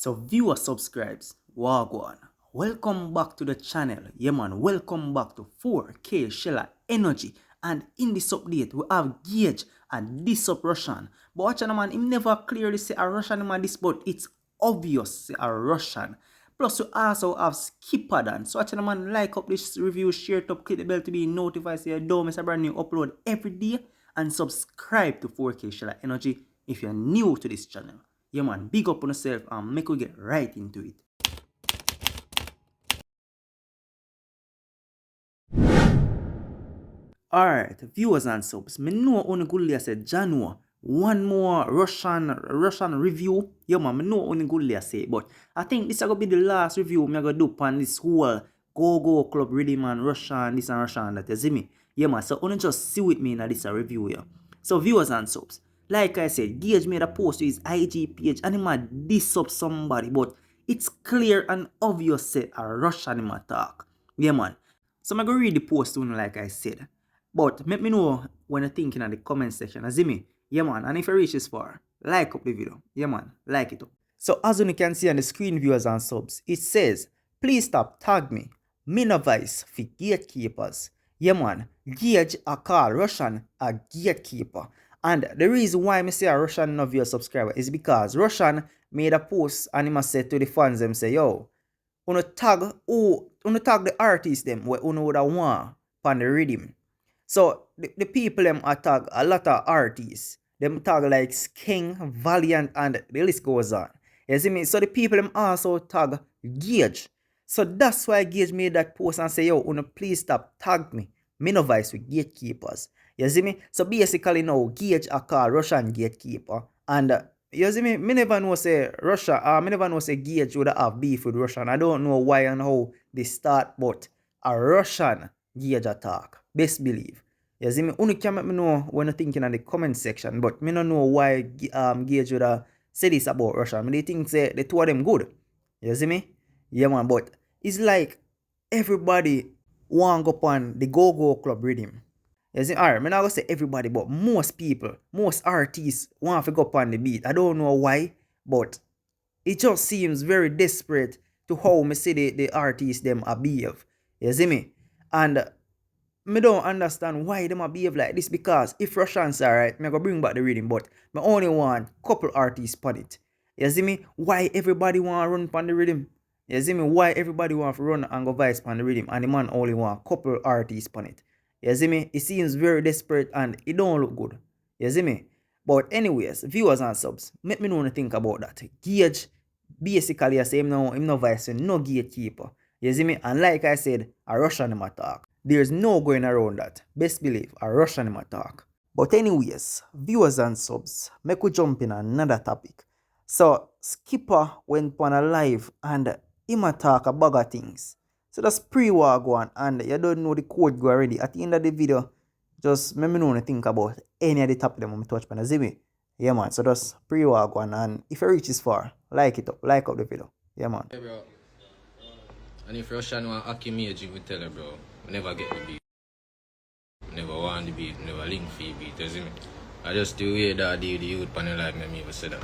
So viewer subscribes, Wagwan. Welcome back to the channel. Yeah man, welcome back to 4K Shella Energy. And in this update, we have Gage and this up Rvssian. But watch man, him never clearly say a Rvssian man this, but it's obvious say a Rvssian. Plus we also have Skippa done. So watch man, like up this review, share it up, click the bell to be notified so you don't miss a brand new upload every day. And subscribe to 4K Shella Energy if you're new to this channel. Yeah man, big up on yourself and make we get right into it. Alright, viewers and subs, me know only goodly said January. One more Rvssian review. Yeah man, me know only goodly say, but I think this is gonna be the last review me gonna do on this whole Go Club Rhythm and Rvssian, this and Rvssian that, you see me? Yeah man, so only just see with me in this review here. So viewers and subs, like I said, Gage made a post to his IG page and he might diss up somebody, but it's clear and obvious say a Rvssian him attack. Yeah man. So I'm gonna read the post soon like I said. But let me know when you're thinking in the comment section. See me? Yeah man. And if you reach this far, like up the video. Yeah man. Like it up. So as you can see on the screen, viewers and subs, it says, please stop tag me. Me no vice for gatekeepers. Yeah man. Gage a call Rvssian a gatekeeper. And the reason why I say a Rvssian no viewer subscriber is because Rvssian made a post and he must say to the fans them say, yo, uno tag the artists them where uno would want on the rhythm. So the people them tag a lot of artists. Them tag like King, Valiant, and the list goes on. You see me? So the people them also tag Gage. So that's why Gage made that post and say, yo, uno please stop tag me. Me no vice with gatekeepers. You see me? So basically now Gage a call Rvssian gatekeeper. And you see me? Me never know say me never know say Gage would have beef with Rvssian. I don't know why and how they start, but a Rvssian Gage attack. Best believe. You see me? Only can make me know when you're thinking in the comment section, but me don't know why Gage would have say this about Rvssian. They think say the two of them good. You see me? Yeah man, but it's like everybody want go on the Go Club rhythm. You see, alright, I'm not gonna say everybody, but most people, most artists want to go on the beat. I don't know why, but it just seems very desperate to how me see the artists them behave. You see me? And me don't understand why them behave like this, because if Rvssian's alright, me go bring back the rhythm, but me only want couple artists on it. You see me? Why everybody want to run on the rhythm? You see me? Why everybody want to run and go vice on the rhythm and the man only want couple artists on it? You see me? It seems very desperate and it don't look good. You see me? But anyways, viewers and subs, make me know what to think about that. Gage, basically I say him no vice, no gatekeeper. You see me? And like I said, a Rvssian him attack. There's no going around that. Best believe, a Rvssian him attack. But anyways, viewers and subs, make we jump in another topic. So Skippa went on a live and him attack a bag of things. So that's pre-war going and you don't know the code go already. At the end of the video, just let me know what you think about any of the topic them I touch on. See me? Yeah man, so that's pre-war going, and if you reach this far, like it up, like up the video. Yeah man. Hey bro. And if Rvssian want hack him age, we tell her bro, we never get the beat. We never want the beat, we never link for the beat, you see me? I just do way that I do the youth panel like me even say that.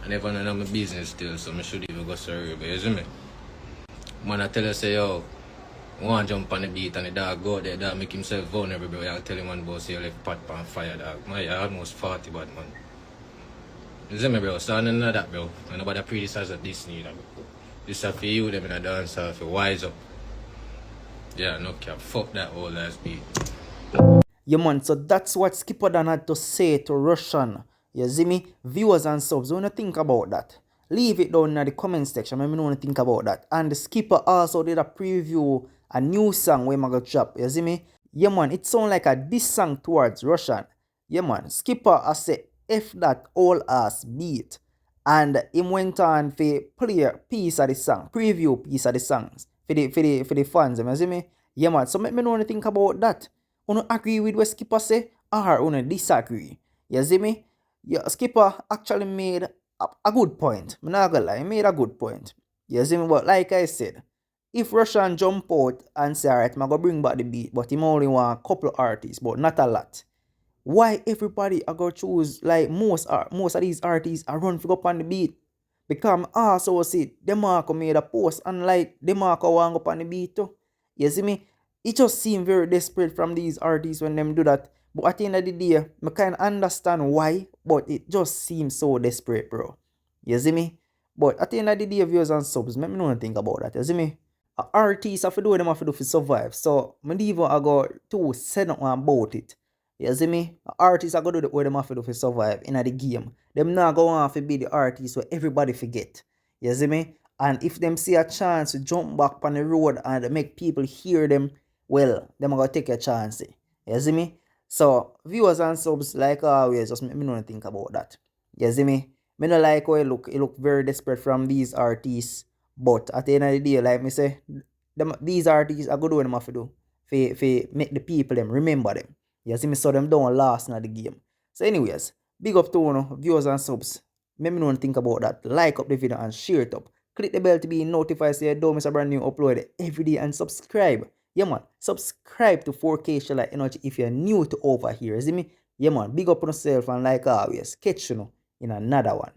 I never know my business still, so I should even go sorry, but you see me? Man, I tell you, say, yo, I want to jump on the beat and the dog go out there, dog make himself vulnerable, bro. I tell him, man, boss, you left pot on fire, dog. Man, you're almost 40, bad, man. You see me, bro? So I don't know that, bro. And nobody criticize of this need, bro. This is for you, them in a dance, for wise up. Yeah, no cap. Fuck that old ass beat. Yeah man, so that's what Skippa done had to say to Rvssian. You see me? Viewers and subs, what do you think about that? Leave it down in the comment section. Let me know what you think about that. And Skippa also did a preview, a new song where I'm gonna drop. You see me? Yeah man, it sounds like a diss song towards Rvssian. Yeah man, Skippa has said F that old ass beat. And he went on to play a piece of the song, preview piece of the songs for the fans. You see me? Yeah man, so let me know what you think about that. You agree with what Skippa say or you disagree? You see me? Yeah, Skippa actually made a good point. I'm not gonna lie, he made a good point. You see me? But like I said, if Rvssian jump out and say, alright, I'm gonna bring back the beat, but him only want a couple artists, but not a lot. Why everybody are gonna choose like most of these artists are run for up on the beat? Because I also see DeMarco made a post and like DeMarco want go up on the beat too. You see me? It just seem very desperate from these artists when them do that. But at the end of the day, I can understand why, but it just seems so desperate, bro. You see me? But at the end of the day, viewers and subs, let me know what think about that. You see me? Artists have to do what them have to do to survive. So, I even I go to say nothing about it. You see me? Artists are gonna do what them have to do to survive in the game. Them not go on to be the artists where everybody forget. You see me? And if them see a chance to jump back on the road and make people hear them, well, them are gonna take a chance. You see me? So viewers and subs, like always, just make me know what think about that. You see me? Me no like how it look very desperate from these artists. But at the end of the day, like me say, these artists are gonna do what them have to do. For make the people them remember them. You see me, so them don't last in the game. So anyways, big up to viewers and subs. Let me know and think about that. Like up the video and share it up. Click the bell to be notified so you don't miss a brand new upload every day and subscribe. Yeah man, subscribe to 4K Shella Energy if you're new to over here. See me? Yeah man, big up on yourself and like always, catch you in another one.